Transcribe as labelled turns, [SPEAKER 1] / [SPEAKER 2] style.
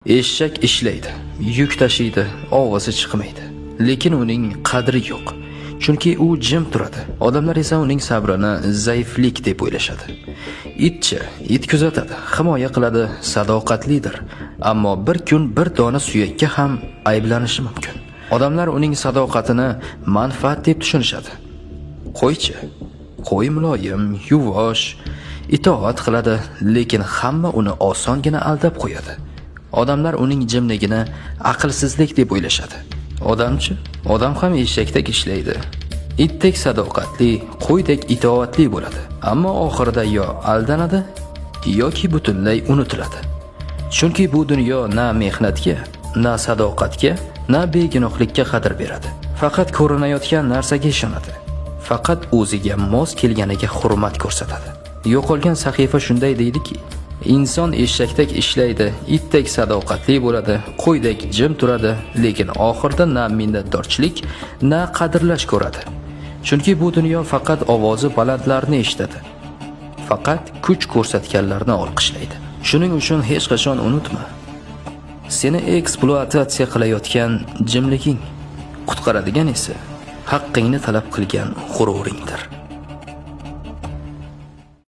[SPEAKER 1] Eshak ishlaydi, yuk tashiydi, ovozi chiqmaydi. Lekin uning qadri yo'q. Chunki u jim turadi. Odamlar esa uning sabrini zaiflik deb o'ylashadi. It kuzatadi, himoya qiladi, sadoqatlidir. Ammo bir kun bir dona suyakka ham ayblanishi mumkin. Odamlar uning sadoqatini manfaat deb tushunishadi. Qo'y muloyim, yuvosh, itoat qiladi, lekin hamma uni osongina aldab qo'yadi. Odamlar uning jimligini aqlsizlik deb o'ylashadi. Odam ham eshakdek ishlaydi. Itdek sadoqatli, qo'ydek itoatli bo'ladi. Ammo oxirida yo aldanadi yoki butunlay unutiladi. Chunki bu dunyo na mehnatga, na sadoqatga, na begunohlikka qadr beradi. Faqat ko'rinayotgan narsaga ishonadi. Faqat o'ziga mos kelganiga hurmat ko'rsatadi. Yo'qolgan sahifa shunday deydiki, inson eshakdek ishlaydi, itdek sadoqatli bo'ladi, qo'ydek jim turadi, lekin oxirida na minnatdorchilik, na qadrlash ko'radi. Chunki bu dunyo faqat ovozi balandlarni eshitadi. Faqat kuch ko'rsatganlarni olqishlaydi. Shuning uchun hech qachon unutma. Seni ekspluatatsiya qilayotgan jimliging, qutqaradigan esa haqqingni talab qilgan g'ururingdir.